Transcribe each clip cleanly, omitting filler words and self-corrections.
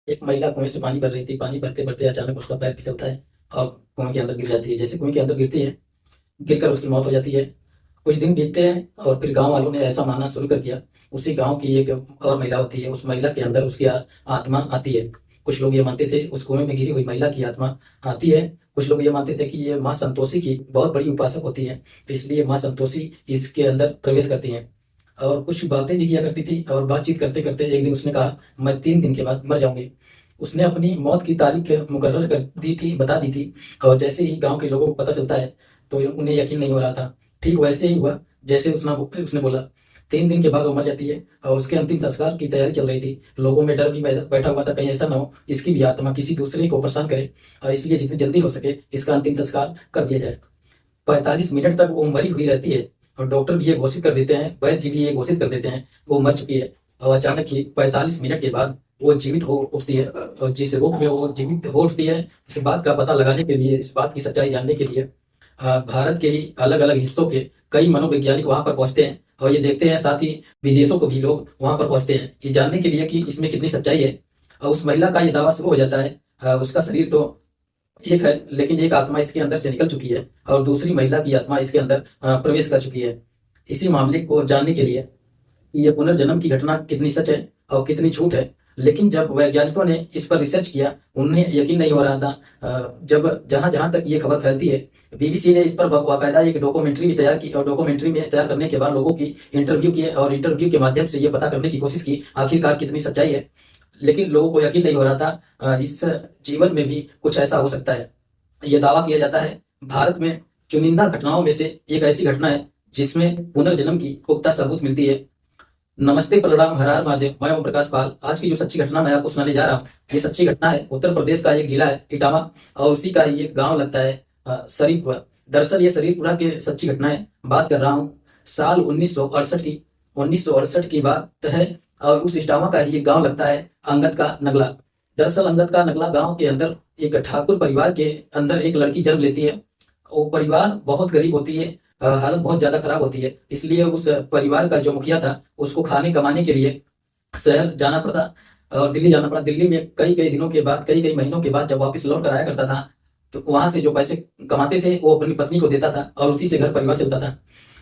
एक महिला कुएं से पानी भर रही थी। पानी भरते भरते अचानक उसका पैर फिसलता है और कुएं के अंदर गिर जाती है। जैसे कुएं के अंदर गिरती है, गिरकर उसकी मौत हो जाती है। कुछ दिन बीतते हैं और फिर गांव वालों ने ऐसा मानना शुरू कर दिया। उसी गांव की एक और महिला होती है, उस महिला के अंदर उसकी आत्मा आती है। कुछ लोग ये मानते थे उस कुएं में गिरी हुई महिला की आत्मा आती है। कुछ लोग ये मानते थे कि ये माँ संतोषी की बहुत बड़ी उपासक होती है, इसलिए माँ संतोषी इसके अंदर प्रवेश करती है और कुछ बातें भी किया करती थी। और बातचीत करते करते एक दिन उसने कहा, मैं 3 दिन के बाद मर जाऊंगी। उसने अपनी मौत की तारीख मुकर्रर कर दी थी, बता दी थी। और जैसे ही गांव के लोगों को पता चलता है तो उन्हें यकीन नहीं हो रहा था। ठीक वैसे ही हुआ जैसे उसने उसने बोला। 3 दिन के बाद वो मर जाती है और उसके अंतिम संस्कार की तैयारी चल रही थी। लोगों में डर भी बैठा हुआ था, कहीं ऐसा ना हो इसकी भी आत्मा किसी दूसरे को परेशान करे, और इसलिए जितनी जल्दी हो सके इसका अंतिम संस्कार कर दिया जाए। 45 मिनट तक वो मरी हुई रहती है और डॉक्टर भी ये घोषित कर देते हैं, वैद्य जी भी ये घोषित कर देते हैं वो मर चुकी है। और अचानक ही 45 मिनट के बाद वो जीवित हो उठती है। और जिस रूप में वो जीवित हो उठती है, इस बात का पता लगाने के लिए, इस बात की सच्चाई जानने के लिए भारत के ही अलग अलग हिस्सों के कई मनोवैज्ञानिक वहां पर पहुंचते हैं और ये देखते हैं। साथ ही विदेशों को भी लोग वहां पर पहुंचते हैं ये जानने के लिए कि इसमें कितनी सच्चाई है। और उस महिला का ये दावा शुरू हो जाता है, उसका शरीर तो एक है लेकिन एक आत्मा इसके अंदर से निकल चुकी है और दूसरी महिला की आत्मा इसके अंदर प्रवेश कर चुकी है। इसी मामले को जानने के लिए कि ये पुनर्जन्म की घटना कितनी सच है और कितनी झूठ है, लेकिन जब वैज्ञानिकों ने इस पर रिसर्च किया उन्हें यकीन नहीं हो रहा था। जब जहां जहां तक ये खबर फैलती है, बीबीसी ने इस पर बाकायदा एक डॉक्यूमेंट्री भी तैयार की और डॉक्यूमेंट्री में तैयार करने के बाद लोगों की इंटरव्यू किए और इंटरव्यू के माध्यम से ये पता करने की कोशिश की आखिरकार कितनी सच्चाई है। लेकिन लोगों को यकीन नहीं हो रहा था इस जीवन में भी कुछ ऐसा हो सकता है। ये दावा किया जाता है भारत में चुनिंदा घटनाओं में से एक ऐसी घटना है जिसमें पुनर्जन्म की पुख्ता सबूत मिलती है। नमस्ते, प्रणाम, हर हर महादेव। मैं ओम प्रकाश पाल। आज की जो सच्ची घटना मैं आपको सुनाने जा रहा हूँ, ये सच्ची घटना है उत्तर प्रदेश का एक जिला है इटावा और उसी का ही एक गांव लगता है शरीफपुरा। दरअसल ये शरीफपुरा की सच्ची घटना है। बात कर रहा हूँ साल 1968 की। 1968 की बात है और उस इटावा का ही एक गाँव लगता है अंगद का नगला। दरअसल अंगद का नगला गांव के अंदर एक ठाकुर परिवार के अंदर एक लड़की जन्म लेती है। वो परिवार बहुत गरीब होती है, हालत बहुत ज्यादा खराब होती है, इसलिए उस परिवार का जो मुखिया था उसको खाने कमाने के लिए शहर जाना पड़ता और दिल्ली जाना पड़ा। दिल्ली में कई कई दिनों के बाद, कई कई महीनों के बाद जब वापस लौट कर आया करता था तो वहां से जो पैसे कमाते थे वो अपनी पत्नी को देता था और उसी से घर परिवार चलता था।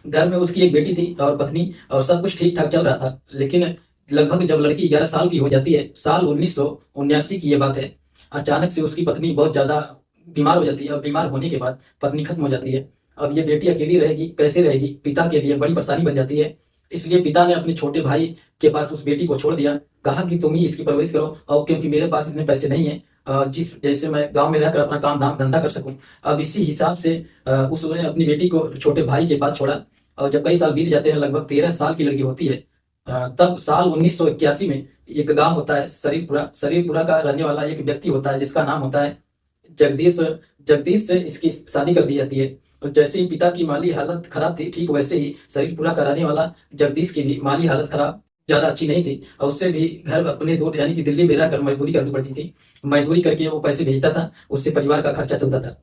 घर में उसकी एक बेटी थी और पत्नी, और सब कुछ ठीक ठाक चल रहा था। लेकिन लगभग जब लड़की 11 साल की हो जाती है, साल 1979 की ये बात है, अचानक से उसकी पत्नी बहुत ज्यादा बीमार हो जाती है और बीमार होने के बाद पत्नी खत्म हो जाती है। अब ये बेटी अकेली रहेगी, कैसे रहेगी? पिता के लिए बड़ी परेशानी बन जाती है। इसलिए पिता ने अपने छोटे भाई के पास उस बेटी को छोड़ दिया, कहा कि तुम ही इसकी परवरिश करो, और क्योंकि मेरे पास इतने पैसे नहीं है जिस जैसे मैं गांव में रहकर अपना काम धाम धंधा कर सकूं। अब इसी हिसाब से उसने अपनी बेटी को छोटे भाई के पास छोड़ा। और जब कई साल बीत जाते हैं, लगभग 13 साल की लड़की होती है, तब साल 1981 में एक गांव होता है शरीफपुरा। शरीफपुरा का रहने वाला एक व्यक्ति होता है जिसका नाम होता है जगदीश। जगदीश से इसकी शादी कर दी जाती है। और जैसे ही पिता की माली हालत खराब थी, ठीक वैसे ही शरीफपुरा का रहने वाला जगदीश की भी माली हालत खराब, ज्यादा अच्छी नहीं थी और उससे भी घर अपने दूर यानी कि दिल्ली में रहकर मजदूरी करनी पड़ती थी। मजदूरी करके वो पैसे भेजता था, उससे परिवार का खर्चा चलता था।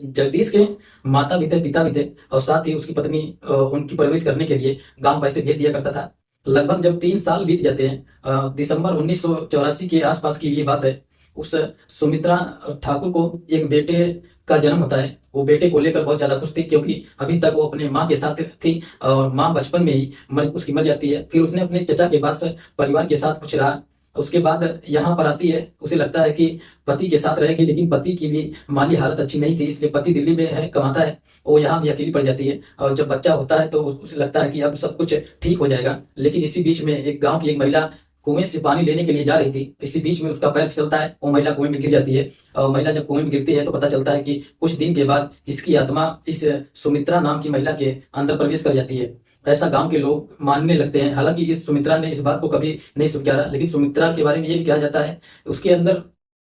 जगदीश के माता भी थे, पिता भी थे, और साथ ही उसकी पत्नी उनकी परवरिश करने के लिए गांव पैसे भेज दिया करता था। लगभग जब 3 साल बीत जाते हैं, दिसंबर 1984 के आसपास की ये बात है, उस सुमित्रा ठाकुर को एक बेटे का जन्म होता है। वो बेटे को लेकर बहुत ज्यादा खुश थी क्योंकि अभी तक वो अपने माँ के साथ थी और माँ बचपन में ही उसकी मर जाती है। फिर उसने अपने चचा के पास परिवार के साथ कुछ रहा। उसके बाद यहाँ पर आती है, उसे लगता है कि पति के साथ रहेगी, लेकिन पति की भी माली हालत अच्छी नहीं थी, इसलिए पति दिल्ली में है, कमाता है, वो यहाँ भी अकेली पड़ जाती है। और जब बच्चा होता है तो उसे लगता है कि अब सब कुछ ठीक हो जाएगा। लेकिन इसी बीच में एक गांव की एक महिला कुएं से पानी लेने के लिए जा रही थी। इसी बीच में उसका पैर फिसलता है, वो महिला कुएं में गिर जाती है। और महिला जब कुएं में गिरती है तो पता चलता है कि कुछ दिन के बाद इसकी आत्मा इस सुमित्रा नाम की महिला के अंदर प्रवेश कर जाती है। ऐसा गांव के लोग मानने लगते हैं। हालांकि इस सुमित्रा ने इस बात को कभी नहीं स्वीकारा, लेकिन सुमित्रा के बारे में ये भी कहा जाता है उसके अंदर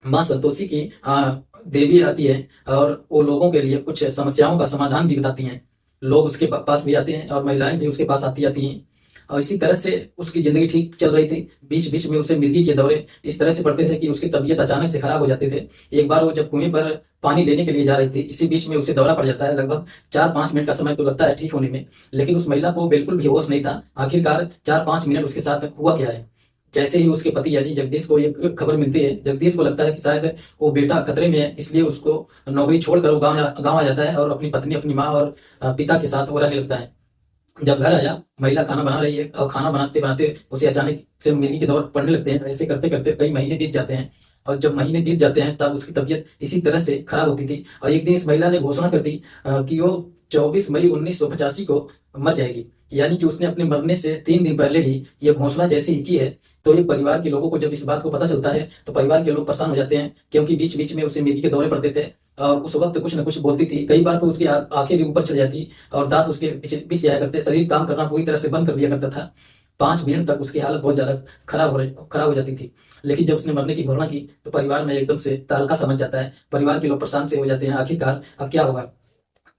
माँ संतोषी की देवी आती है और वो लोगों के लिए कुछ समस्याओं का समाधान भी बताती हैं। लोग उसके पास भी आते हैं और महिलाएं भी उसके पास आती जाती हैं। और इसी तरह से उसकी जिंदगी ठीक चल रही थी। बीच बीच में उसे मिर्गी के दौरे इस तरह से पड़ते थे कि उसकी तबीयत अचानक से खराब हो जाते थे। एक बार वो जब कुएं पर पानी लेने के लिए जा रही थी, इसी बीच में उसे दौरा पड़ जाता है। लगभग 4-5 मिनट का समय तो लगता है ठीक होने में, लेकिन उस महिला को बिल्कुल भी होश नहीं था। आखिरकार 4-5 मिनट उसके साथ हुआ क्या है? जैसे ही उसके पति यानी जगदीश को ये खबर मिलती है, जगदीश को लगता है कि शायद वो बेटा खतरे में है, इसलिए उसको नौकरी छोड़कर वो गाँव आ जाता है और अपनी पत्नी, अपनी माँ और पिता के साथ वो रहने लगता है। जब घर आया, महिला खाना बना रही है और खाना बनाते बनाते उसे अचानक से मिर्गी के दौर पड़ने लगते हैं। ऐसे करते करते कई महीने बीत जाते हैं और जब महीने बीत जाते हैं तब उसकी तबीयत इसी तरह से खराब होती थी और एक दिन इस महिला ने घोषणा कर दी कि वो 24 मई 1985 को मर जाएगी। यानी कि उसने अपने मरने से 3 दिन पहले ही ये घोषणा जैसे ही की है, तो ये परिवार के लोगों को जब इस बात को पता चलता है तो परिवार के लोग परेशान हो जाते हैं, क्योंकि बीच बीच में उसे मिर्गी के दौरे पड़ते थे और उस वक्त कुछ न कुछ बोलती थी। कई बार तो उसकी आंखें भी ऊपर चली जाती और दांत उसके पीछे जाया करते, शरीर काम करना पूरी तरह से बंद कर दिया करता था। 5 मिनट तक उसकी हालत बहुत ज्यादा खराब हो जाती थी। लेकिन जब उसने मरने की घोषणा की तो परिवार में एकदम से तहलका समझ जाता है, परिवार के लोग परेशान से हो जाते हैं, आखिरकार अब क्या होगा।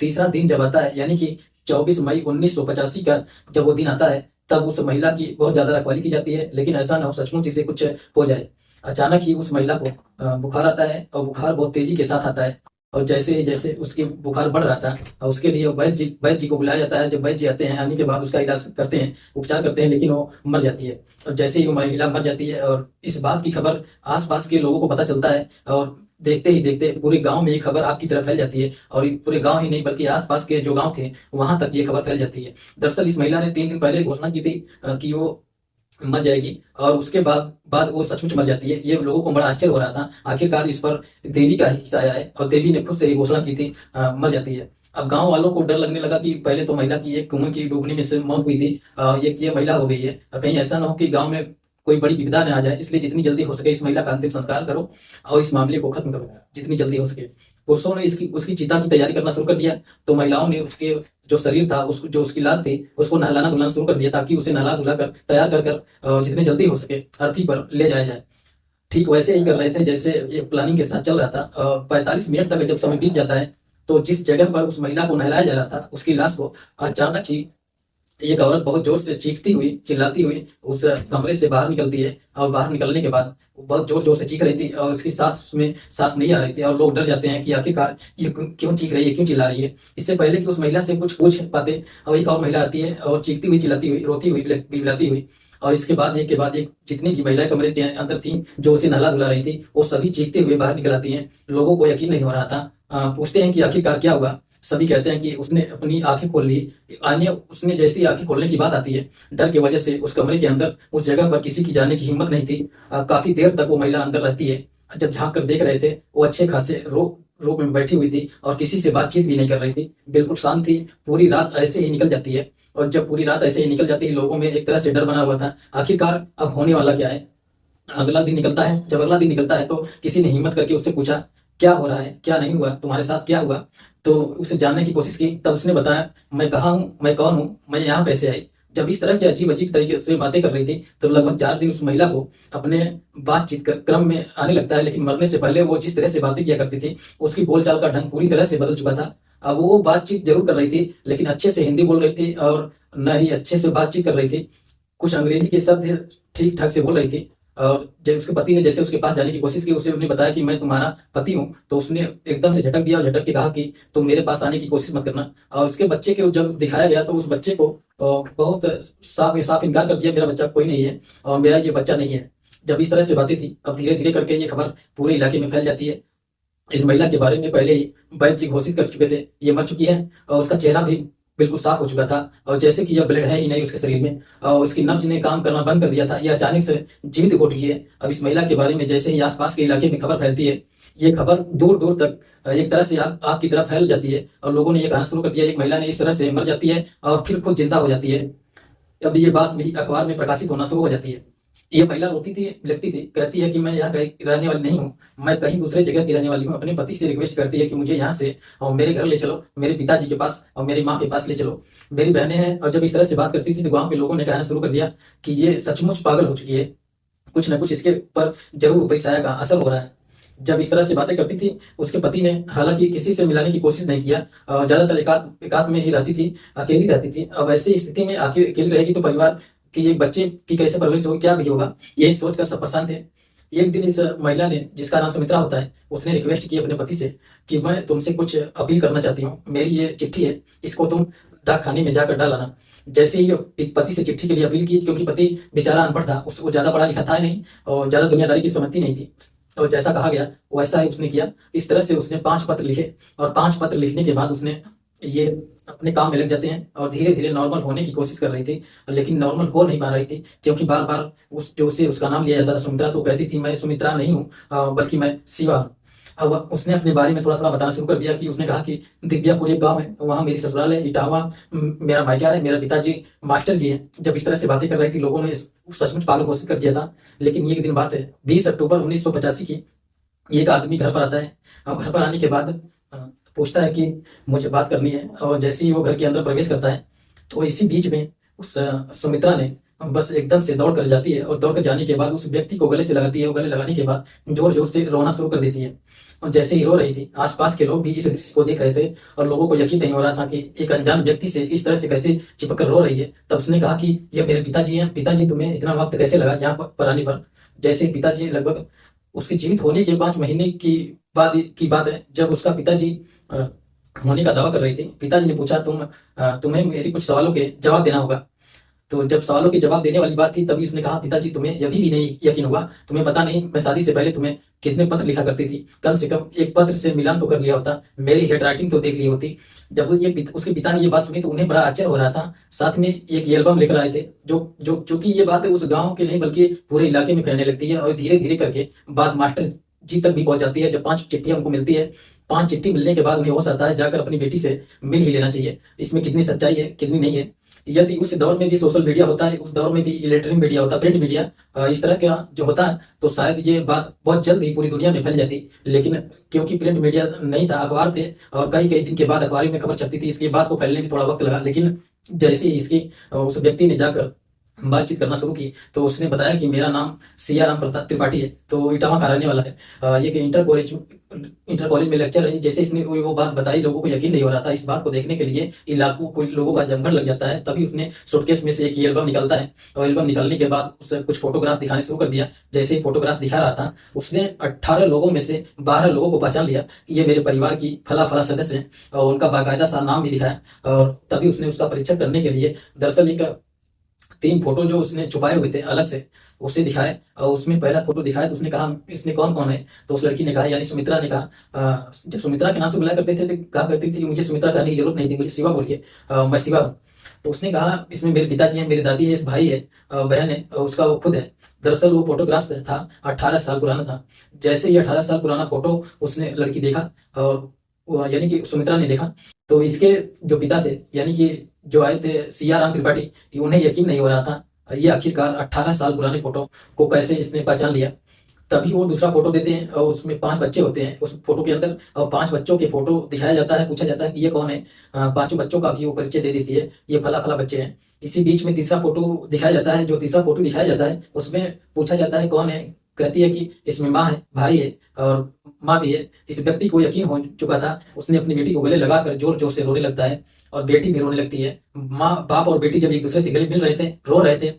तीसरा दिन जब आता है, यानी कि 24 मई 1985 का जब वो दिन आता है, तब उस महिला की बहुत ज्यादा रखवाली की जाती है, लेकिन ऐसा ना हो सचमुच इसे कुछ हो जाए। अचानक ही उस महिला को बुखार आता है और बुखार बहुत तेजी के साथ आता है और जैसे ही जैसे उसकी बुखार बढ़ रहा था और उसके लिए वैद्य जी को बुलाया जाता है। जब वैद्य जी आते हैं, आने के बाद उसका इलाज करते हैं, उपचार करते हैं, लेकिन वो मर जाती है। और जैसे ही वो महिला मर जाती है और इस बात की खबर आसपास के लोगों को पता चलता है और देखते ही देखते पूरे गांव में ये खबर आपकी तरफ फैल जाती है और ये पूरे गांव ही नहीं बल्कि आसपास के जो गांव थे वहां तक ये खबर फैल जाती है। दरअसल इस महिला ने 3 दिन पहले घोषणा की थी कि वो मर जाएगी और उसके बाद बाद वो सचमुच मर जाती है। ये लोगों को बड़ा आश्चर्य हो रहा था, आखिरकार इस पर देवी का हिस्सा आया है और देवी ने खुद से ही घोषणा की थी मर जाती है। अब गांव वालों को डर लगने लगा कि पहले तो महिला की एक कुएं की डूबने में से मौत हुई थी, ये महिला हो गई है, कहीं ऐसा ना हो कि गांव में कोई बड़ी विपदा न आ जाए, इसलिए जितनी जल्दी हो सके इस महिला का अंतिम संस्कार करो और इस मामले को खत्म करो जितनी जल्दी हो सके। पुरुषों ने इसकी उसकी चिता की तैयारी करना शुरू कर दिया, तो महिलाओं ने उसके जो शरीर था, उसको जो उसकी लाश थी, उसको नहलाना धुलाना शुरू कर दिया ताकि उसे नहला धुला कर तैयार कर कर जितनी जल्दी हो सके अर्थी पर ले जाया जाए। ठीक वैसे ही कर रहे थे जैसे ये प्लानिंग के साथ चल रहा था। 45 मिनट तक जब समय बीत जाता है तो जिस जगह पर उस महिला को नहलाया जा रहा था उसकी लाश को अचानक ही एक औरत बहुत जोर से चीखती हुई चिल्लाती हुई उस कमरे से बाहर निकलती है और बाहर निकलने के बाद वो बहुत जोर जोर से चीख रही थी और उसकी सांस में सांस नहीं आ रही थी और लोग डर जाते हैं कि आखिरकार ये क्यों चीख रही है, क्यों चिल्ला रही है। इससे पहले कि उस महिला से कुछ पूछ पाते और एक और महिला आती है और चीखती हुई चिल्लाती हुई रोती हुई बिलबिलाती हुई और इसके बाद एक जितनी की महिलाएं कमरे के अंदर थी जो उसे नहला धुला रही थी वो सभी चीखते हुए बाहर निकल आती हैं। लोगों को यकीन नहीं हो रहा था, पूछते हैं कि आखिरकार क्या हुआ। सभी कहते हैं कि उसने अपनी आंखें खोल ली। उसने जैसी आंखें खोलने की बात आती है, डर की वजह से उस कमरे के अंदर उस जगह पर किसी की जाने की हिम्मत नहीं थी। काफी देर तक वो महिला अंदर रहती है। जब झांक कर देख रहे थे वो अच्छे खासे रूप में बैठी हुई थी और किसी से बातचीत भी नहीं कर रही थी, बिल्कुल शांत थी। पूरी रात ऐसे ही निकल जाती है और जब पूरी रात ऐसे ही निकल जाती है लोगों में एक तरह से डर बना हुआ था, आखिरकार अब होने वाला क्या है। अगला दिन निकलता है, जब अगला दिन निकलता है तो किसी ने हिम्मत करके उससे पूछा क्या हो रहा है, क्या नहीं हुआ, तुम्हारे साथ क्या हुआ। तो उसे जानने की कोशिश की, तब उसने बताया मैं कहाँ हूँ, मैं कौन हूँ, मैं यहाँ कैसे आई। जब इस तरह की अजीब अजीब तरीके से बातें कर रही थी तो लगभग 4 दिन उस महिला को अपने बातचीत का क्रम में आने लगता है, लेकिन मरने से पहले वो जिस तरह से बातें किया करती थी उसकी बोलचाल का ढंग पूरी तरह से बदल चुका था। अब वो बातचीत जरूर कर रही थी लेकिन अच्छे से हिंदी बोल रही थी और न ही अच्छे से बातचीत कर रही थी, कुछ अंग्रेजी के शब्द ठीक ठाक से बोल रही थी। और जब उसके पति ने जैसे उसके पास जाने की कोशिश की, उसे उन्हें बताया कि मैं तुम्हारा पति हूँ, तो उसने एकदम से झटक दिया और झटक के कहा कि तुम मेरे पास आने की कोशिश मत करना। और उसके बच्चे के जब दिखाया गया तो उस बच्चे को बहुत साफ साफ इनकार कर दिया, मेरा बच्चा कोई नहीं है और मेरा ये बच्चा नहीं है। जब इस तरह से बातें थी अब धीरे धीरे करके ये खबर पूरे इलाके में फैल जाती है। इस महिला के बारे में पहले ही वैद्य जी घोषित कर चुके थे, ये मर चुकी है और उसका चेहरा भी बिल्कुल साफ हो चुका था और जैसे कि यह ब्लड है ही नहीं उसके शरीर में और उसकी नब्ज ने काम करना बंद कर दिया था, यह अचानक से जीवित हो उठी है। अब इस महिला के बारे में जैसे ही आसपास के इलाके में खबर फैलती है, ये खबर दूर दूर तक एक तरह से आग की तरह फैल जाती है और लोगों ने ये कहना शुरू कर दिया एक महिला ने इस तरह से मर जाती है और फिर खुद जिंदा हो जाती है। अब ये बात मेरी अखबार में प्रकाशित होना शुरू हो जाती है। ये महिला रोती थी, लिखती थी, कहती है कि मैं यहाँ रहने वाली नहीं हूँ, मैं कहीं दूसरे जगह की रहने वाली हूँ। अपने पति से रिक्वेस्ट करती है कि मुझे यहाँ से और मेरे घर ले चलो, मेरे पिताजी के पास और मेरी माँ के पास ले चलो, मेरी बहनें हैं। और जब इस तरह से बात करती थी तो गांव के लोगों ने कहना शुरू कर दिया कि ये सचमुच पागल हो चुकी है, कुछ न कुछ इसके ऊपर जरूर ऊपरी साया का असर हो रहा है। जब इस तरह से बातें करती थी उसके पति ने हालांकि किसी से मिलाने की कोशिश नहीं किया, ज्यादातर एकांत में ही रहती थी, अकेली रहती थी। अब ऐसी स्थिति में अकेली रहेगी तो परिवार कि एक बच्चे की कैसे परवरिश होगी, क्या भी होगा, यही सोचकर सब परेशान थे। एक दिन इस महिला ने, जिसका नाम सुमित्रा होता है, उसने रिक्वेस्ट की अपने पति से कि मैं तुमसे कुछ अपील करना चाहती हूँ, मेरी ये चिट्ठी है, इसको तुम डाक खाने में जाकर डाल आना। जैसे ही पति से चिट्ठी के लिए अपील की, क्योंकि पति बेचारा अनपढ़ था, उसको ज्यादा पढ़ा लिखा था नहीं और ज्यादा दुनियादारी की समझती नहीं थी, और जैसा कहा गया वैसा ही उसने किया। इस तरह से उसने 5 पत्र लिखे, और 5 पत्र लिखने के बाद उसने ये अपने काम में लग जाते हैं और धीरे धीरे नॉर्मल होने की कोशिश कर रही थी, लेकिन नॉर्मल हो नहीं पा रही थी, क्योंकि बार बार उस जो से उसका नाम लिया जाता था सुमित्रा, तो कहती थी मैं सुमित्रा नहीं हूँ, बल्कि मैं शिवा हूँ। अब उसने अपने बारे में थोड़ा थोड़ा बताना शुरू कर दिया कि उसने कहा कि दिव्यापुर एक गाँव है, वहाँ मेरी ससुराल है, इटावा मेरा मायका है, मेरा पिताजी मास्टर जी हैं। जब इस तरह से बातें कर रही थी, लोगों ने सचमुच पागल घोषित कर दिया था। लेकिन एक दिन बात है 20 अक्टूबर 1985 की, एक आदमी घर पर आता है, और घर पर आने के बाद पूछता है कि मुझे बात करनी है, और जैसे ही वो घर के अंदर प्रवेश करता है, तो इसी बीच में उस सुमित्रा ने बस एकदम से दौड़ कर जाती है, और दौड़ कर जाने के बाद उस व्यक्ति को गले से लगाती है, और गले लगाने के बाद जोर जोर से रोना शुरू कर देती है। और जैसे ही रो रही थी, आसपास के लोग भी इस दृश्य को देख रहे थे, और लोगों को यकीन नहीं हो रहा था कि एक अनजान व्यक्ति से इस तरह से कैसे चिपक कर रो रही है। तब उसने कहा कि ये मेरे पिताजी हैं, पिताजी तुम्हें इतना वक्त कैसे लगा यहाँ पर आने पर। जैसे पिताजी लगभग उसके जीवित होने के 5 महीने की बात है, जब उसका पिताजी होने का दावा कर रही थी। पिताजी ने पूछा तुम्हें मेरी कुछ सवालों के जवाब देना होगा। तो जब सवालों के जवाब देने वाली बात थी, तभी उसने कहा पिताजी तुम्हें अभी भी नहीं यकीन होगा, तुम्हें पता नहीं मैं शादी से पहले तुम्हें कितने पत्र लिखा करती थी, कम से कम एक पत्र से मिलान तो कर लिया होता, मेरी हैंड राइटिंग तो देख ली होती। जब उसके पिता ने ये बात सुनी, तो उन्हें बड़ा आश्चर्य हो रहा था। साथ में एक एल्बम लेकर आए थे, जो जो चूंकि ये बात उस गाँव के नहीं बल्कि पूरे इलाके में फैलने लगती है, और धीरे धीरे करके बात मास्टर जी तक भी पहुंच जाती है। जब 5 चिट्ठियां उनको मिलती है, 5 चिट्ठी मिलने के बाद उन्हें होश आता है जाकर अपनी बेटी से मिल ही लेना चाहिए। इसमें कितनी सच्चाई है कितनी नहीं है, यदि उस दौर में भी सोशल मीडिया होता है, उस दौर में भी इलेक्ट्रॉनिक मीडिया होता, प्रिंट मीडिया इस तरह का जो होता है, तो शायद ये बात बहुत जल्द ही पूरी दुनिया में फैल जाती। लेकिन क्योंकि प्रिंट मीडिया नहीं था, अखबार थे, और कई कई दिन के बाद अखबार में खबर छपती थी, इसलिए बात को फैलने में थोड़ा वक्त लगा। लेकिन जैसे ही इसकी उस व्यक्ति ने जाकर बातचीत करना शुरू की, तो उसने बताया कि मेरा नाम सियाराम प्रताप त्रिपाठी है, तो इटावा का रहने वाला है, ये कि इंटर कॉलेज में लेक्चर है। जैसे इसने वो बात बताई, लोगों को यकीन नहीं हो रहा था। इस बात को देखने के लिए इलाकों लोगों का जमघट लग जाता है। तभी उसने सूटकेस में से एक एल्बम निकलता है, और एल्बम निकलने के बाद उससे कुछ फोटोग्राफ दिखाने शुरू कर दिया। जैसे ही फोटोग्राफ दिखा रहा था, उसने 18 लोगों में से 12 लोगों को पहचान लिया कि ये मेरे परिवार की फला फला सदस्य हैं, और उनका बाकायदा सा नाम भी दिखाया। और तभी उसने उसका परीक्षण करने के लिए दरअसल एक 3 फोटो जो उसने छुपाए हुए थे अलग से, उसे दिखाए। और उसमें पहला फोटो दिखाया, तो उसने कहा इसमें कौन कौन है, तो उस लड़की ने कहा, यानी सुमित्रा ने कहा, जब सुमित्रा के नाम से बुलाया करते थे तो कहा करती थी मुझे सुमित्रा कहने की जरूरत नहीं थी, मुझे शिवा बोलिए, मैं शिवा हूँ। तो उसने कहा इसमें मेरे पिताजी हैं, मेरी दादी है, इस भाई है, बहन है, और उसका वो खुद है। दरअसल वो फोटोग्राफ था 18 साल पुराना था। जैसे ही 18 साल पुराना फोटो उसने लड़की देखा, और यानी कि सुमित्रा ने देखा, तो इसके जो पिता थे, यानी कि जो आए थे सियाराम त्रिपाठी, उन्हें यकीन नहीं हो रहा था ये आखिरकार 18 साल पुराने फोटो को कैसे इसने पहचान लिया। तभी वो दूसरा फोटो देते हैं, और उसमें 5 बच्चे होते हैं उस फोटो के अंदर, और 5 बच्चों के फोटो दिखाया जाता है, पूछा जाता है कि ये कौन है। 5 बच्चों का भी वो परिचय दे देती है, ये फला फला बच्चे हैं। इसी बीच में तीसरा फोटो दिखाया जाता है, जो तीसरा फोटो दिखाया जाता है उसमें पूछा जाता है कौन है, कहती है कि इसमें माँ है, भाई है, और माँ भी है। इस व्यक्ति को यकीन हो चुका था, उसने अपनी बेटी को गले लगाकर जोर जोर से रोने लगता है, और बेटी भी रोने लगती है। माँ बाप और बेटी जब एक दूसरे से गले मिल रहे थे, रो रहे थे,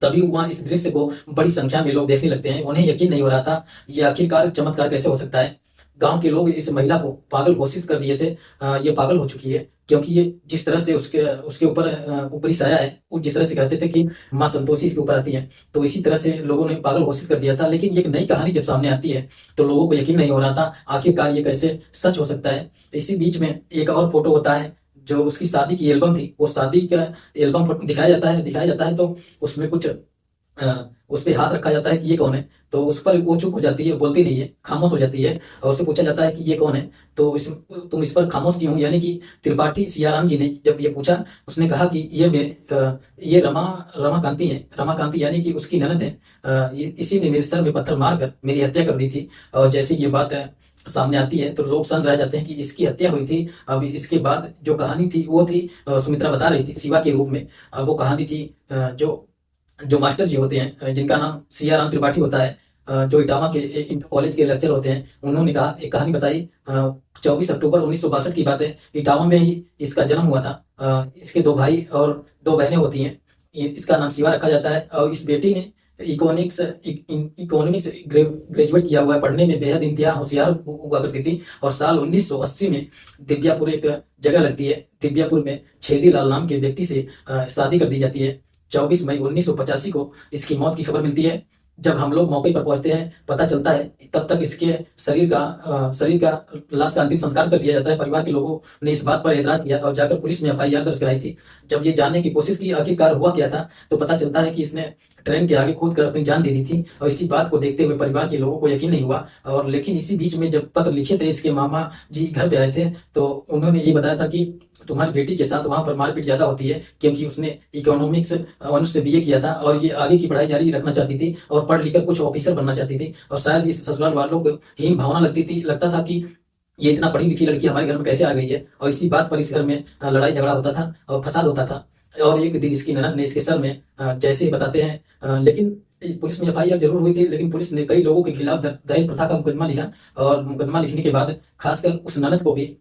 तभी वहां इस दृश्य को बड़ी संख्या में लोग देखने लगते हैं। उन्हें यकीन नहीं हो रहा था ये आखिरकार चमत्कार कैसे हो सकता है। गांव के लोग इस महिला को पागल घोषित कर दिए थे, ये पागल हो चुकी है, क्योंकि ये जिस तरह से उसके उसके ऊपर ऊपरी साया है, वो जिस तरह से कहते थे कि माँ संतोषी इसके ऊपर आती है, तो इसी तरह से लोगों ने पागल घोषित कर दिया था। लेकिन एक नई कहानी जब सामने आती है, तो लोगों को यकीन नहीं हो रहा था आखिरकार ये कैसे सच हो सकता है। इसी बीच में एक और फोटो होता है, जो उसकी शादी की एल्बम थी, वो शादी का एल्बम दिखाया जाता है, तो उसमें कुछ उस पे हाथ रखा जाता है कि ये कौन है, तो उस पर वो चुप हो जाती है, बोलती नहीं है, खामोश हो जाती है, और उससे पूछा जाता है कि ये कौन है, तो तुम इस पर खामोश क्यों। यानी कि त्रिपाठी सियाराम जी ने जब ये पूछा, उसने कहा कि ये रमाकांति है, रमाकांति यानी कि उसकी ननद है, इसी ने मेरे सर में पत्थर मारकर मेरी हत्या कर दी थी। और जैसे ये बात सामने आती है, तो लोग सन रह जाते हैं कि इसकी हत्या हुई थी। अब इसके बाद जो कहानी थी वो थी, सुमित्रा बता रही थी शिवा के रूप में, वो कहानी थी जो मास्टर जी होते हैं, जिनका नाम सियाराम त्रिपाठी होता है, जो इटावा के कॉलेज के लेक्चर होते हैं, उन्होंने कहा एक कहानी बताई। 24 अक्टूबर 1962 की बात है, इटावा में ही इसका जन्म हुआ था। इसके 2 भाई और 2 बहनें होती हैं, इसका नाम शिवा रखा जाता है। और इस बेटी ने इकोनॉमिक्स इकोनॉमिक्स ग्रेजुएट किया हुआ है, पढ़ने में बेहद इंतहा होशियार हुआ करती थी। और साल 1980 में दिव्यापुर एक जगह लगती है, दिव्यापुर में छेदी लाल नाम के व्यक्ति से शादी कर दी जाती है। 24 मई 1985 को इसकी मौत की खबर मिलती है। जब हम लोग मौके पर पहुंचते हैं, पता चलता है तब तक इसके शरीर का लाश का अंतिम संस्कार कर दिया जाता है। परिवार के लोगों ने इस बात पर एतराज किया और जाकर पुलिस में एफआईआर दर्ज कराई थी। जब ये जानने की कोशिश की आखिरकार हुआ क्या था, तो पता चलता है कि इसने ट्रेन के आगे कूद कर अपनी जान दे दी थी। और इसी बात को देखते हुए परिवार के लोगों को यकीन नहीं हुआ। और लेकिन इसी बीच में जब पत्र लिखे थे, इसके मामा जी घर पे आए थे, तो उन्होंने ये बताया था कि तुम्हारी बेटी के साथ वहां पर मारपीट ज्यादा होती है, क्योंकि उसने इकोनॉमिक्स ऑनर्स से बीए किया था और ये आगे की पढ़ाई जारी रखना चाहती थी और पढ़ लिखकर कुछ ऑफिसर बनना चाहती थी। और शायद इस ससुराल वालों को हीन भावना लगता था कि ये इतना पढ़ी लिखी लड़की हमारे घर में कैसे आ गई है। और इसी बात पर इस घर में लड़ाई झगड़ा होता था और फसाद होता था। और एक दिन इसकी ननद ने इसके सर में जैसे ही बताते हैं, लेकिन पुलिस में एफआईआर जरूर हुई थी, लेकिन पुलिस ने कई लोगों के खिलाफ दहेज प्रथा का मुकदमा लिखा। और मुकदमा लिखने के बाद खासकर उस ननद को भी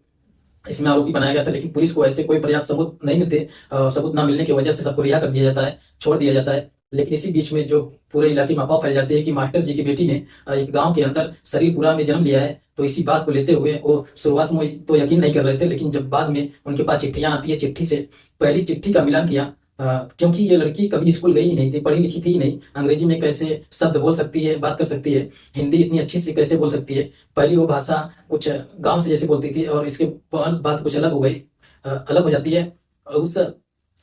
इसमें आरोपी बनाया गया था। लेकिन पुलिस को ऐसे कोई पर्याप्त सबूत नहीं मिलते। सबूत ना मिलने की वजह से सबको रिहा कर दिया जाता है, छोड़ दिया जाता है। लेकिन इसी बीच में जो पूरे इलाके में अफवाह फैल जाती है कि मास्टर जी की बेटी ने एक गांव के अंदर शरीरपुरा में जन्म लिया है। तो इसी बात को लेते हुए वो शुरुआत में तो यकीन नहीं कर रहे थे, लेकिन जब बाद में उनके पास चिट्ठियां आती है, चिट्ठी से पहली चिट्ठी का मिलान किया। क्योंकि ये लड़की कभी स्कूल गई ही नहीं थी, पढ़ी लिखी थी ही नहीं, अंग्रेजी में कैसे शब्द बोल सकती है, बात कर सकती है, हिंदी इतनी अच्छी से कैसे बोल सकती है। पहली वो भाषा कुछ गांव से जैसे बोलती थी और इसके बाद बात कुछ अलग हो गई, अलग हो जाती है। उस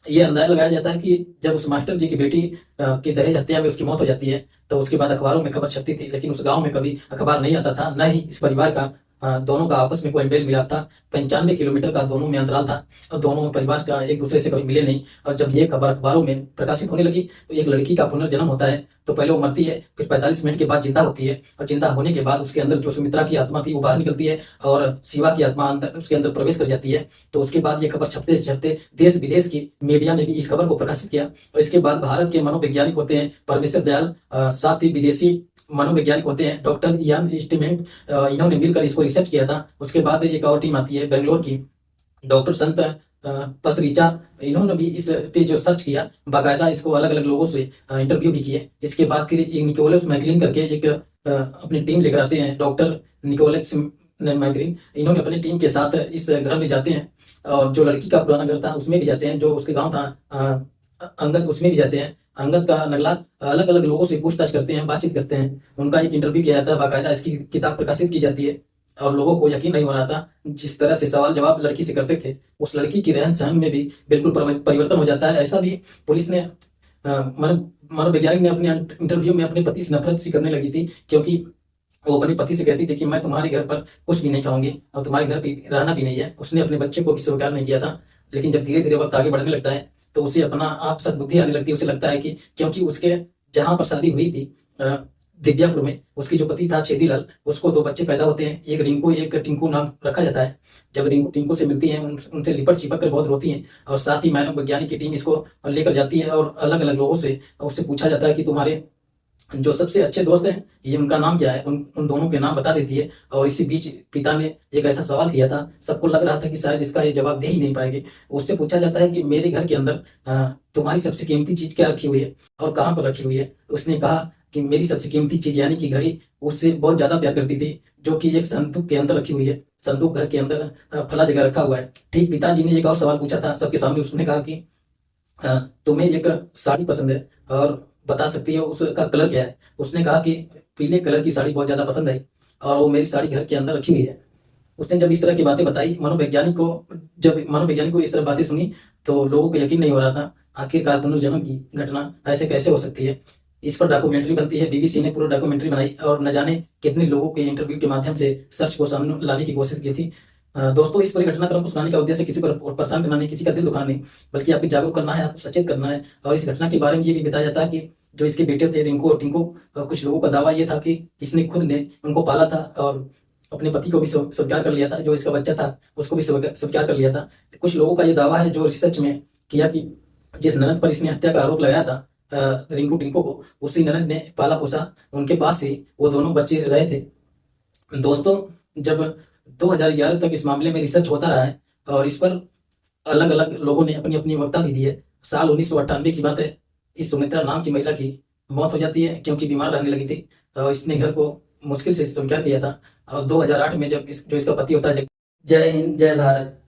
ये अंदाजा लगाया जाता है कि जब उस मास्टर जी की बेटी की दहेज हत्या में उसकी मौत हो जाती है, तो उसके बाद अखबारों में खबर छपती थी, लेकिन उस गांव में कभी अखबार नहीं आता था, न ही इस परिवार का दोनों का आपस में कोई मेल मिलाप था। 95 किलोमीटर का दोनों में अंतराल था और दोनों परिवार का एक दूसरे से कभी मिले नहीं। और जब ये खबर अखबारों में प्रकाशित होने लगी, तो एक लड़की का पुनर्जन्म होता है। तो पहले वो मरती है, फिर 45 मिनट के बाद जिंदा होती है, और जिंदा होने के बाद उसके अंदर जो सुमित्रा की आत्मा थी वो बाहर निकलती है और शिवा की आत्मा अंदर उसके अंदर प्रवेश कर जाती है। तो उसके बाद ये खबर छपते छपते देश विदेश की मीडिया ने भी इस खबर को प्रकाशित किया। और इसके बाद भारत के मनोवैज्ञानिक होते हैं परमेश्वर दयाल, साथ ही विदेशी मनोवैज्ञानिक होते हैं डॉक्टर इयान स्टीमेंट, इन्होंने मिलकर इसको रिसर्च किया था। उसके बाद एक और टीम आती है बेंगलोर की, डॉक्टर संत पसरीचा, इन्होंने भी इस पे जो सर्च किया, बाकायदा इसको अलग अलग लोगों से इंटरव्यू भी किए। इसके बाद फिर निकोलस मैगलिन करके एक अपनी टीम लेकर आते हैं, डॉक्टर निकोलस मैगलिन, इन्होंने अपनी टीम के साथ इस घर में जाते हैं। और जो लड़की का पुराना घर था उसमें भी जाते हैं, जो उसके गाँव था अंगद, उसमें भी जाते हैं। अंगद का नगला अलग अलग लोगों से पूछताछ करते हैं, बातचीत करते हैं, उनका एक इंटरव्यू किया जाता है, बाकायदा इसकी किताब प्रकाशित की जाती है। और लोगों को यकीन नहीं हो रहा था, जिस तरह से सवाल जवाब लड़की से करते थे, उस लड़की की रहन सहन में भी बिल्कुल परिवर्तन हो जाता है। ऐसा भी पुलिस ने मनोवैज्ञानिक ने अपने इंटरव्यू में अपने पति से नफरत सी करने लगी थी, क्योंकि वो अपने पति से कहती थी कि मैं तुम्हारे घर पर कुछ भी नहीं खाऊंगी और तुम्हारे घर पे रहना भी नहीं है। उसने अपने बच्चे को भी स्वीकार नहीं किया था। लेकिन जब धीरे धीरे वक्त आगे बढ़ने लगता है, तो उसे अपना आप सद्बुद्धि आने लगती है। उसे लगता है कि क्योंकि उसके जहां पर शादी हुई थी दिव्यापुर में, उसकी जो पति था छेदीलाल, उसको 2 बच्चे पैदा होते हैं, एक रिंकू एक टिंकू नाम रखा जाता है। जब रिंकू टिंकू से मिलती हैं, उनसे लिपट चिपक कर बहुत रोती हैं। और साथ ही मानव वैज्ञानिक की टीम इसको लेकर जाती है और अलग अलग लोगों से उससे पूछा जाता है कि तुम्हारे जो सबसे अच्छे दोस्त हैं, ये उनका नाम क्या है, उन दोनों के नाम बता देती है। और इसी बीच पिता ने एक ऐसा सवाल किया था, सबको लग रहा था कि शायद इसका ये जवाब दे ही नहीं पाएंगे। उससे पूछा जाता है कि मेरे घर के अंदर तुम्हारी सबसे कीमती चीज क्या रखी हुई है और कहाँ पर रखी हुई है। उसने कहा कि मेरी सबसे कीमती चीज यानी कि घड़ी उससे बहुत ज्यादा प्यार करती थी, जो कि एक संदूक के अंदर रखी हुई है। संदूक घर के अंदर फला जगह रखा हुआ है। ठीक पिताजी ने एक और सवाल पूछा था सबके सामने। उसने कहा कि तुम्हें एक साड़ी पसंद है और बता सकती हो उसका कलर क्या है। उसने कहा कि पीले कलर की साड़ी बहुत ज्यादा पसंद आई और वो मेरी साड़ी घर के अंदर रखी हुई है। उसने जब इस तरह की बातें बताई, जब मनोवैज्ञानिक को इस तरह बातें सुनी, तो लोगों को यकीन नहीं हो रहा था, आखिरकार पुनर्जन्म की घटना ऐसे कैसे हो सकती है। इस पर डॉक्यूमेंट्री बनती है, बीबीसी ने पूरा डॉक्यूमेंट्री बनाई और न जाने कितने लोगों के इंटरव्यू के माध्यम से सच को सामने लाने की कोशिश की थी। दोस्तों, इस पूरे घटनाक्रम को सुनाने का उद्देश्य किसी को परेशान करना नहीं, किसी का दिल दुखाना नहीं, बल्कि आपको जागरूक करना है, आपको सचेत करना है। और इस घटना के बारे में ये भी बताया जाता है कि जो इसके बेटे थे रिंकू और टिंकू, कुछ लोगों का दावा ये था कि इसने खुद ने उनको पाला था और अपने पति को भी स्वीकार कर लिया था, जो इसका बच्चा था उसको भी स्वीकार कर लिया था। कुछ लोगों का ये दावा है जो रिसर्च में किया कि जिस ननद पर इसने हत्या का आरोप लगाया था रिंकू टिंकू को, उसी ननद ने पाला पोसा, उनके पास से वो दोनों बच्चे रहे थे। दोस्तों, जब 2011 तक इस मामले में रिसर्च होता रहा है और इस पर अलग अलग लोगों ने अपनी अपनी वक्ता भी दी है। साल 1998 की बात है, इस सुमित्रा नाम की महिला की मौत हो जाती है क्योंकि बीमार रहने लगी थी। तो इसने घर को मुश्किल से स्विम किया था। और 2008 में जब जो इसका पति होता है, जय हिंद जय भारत।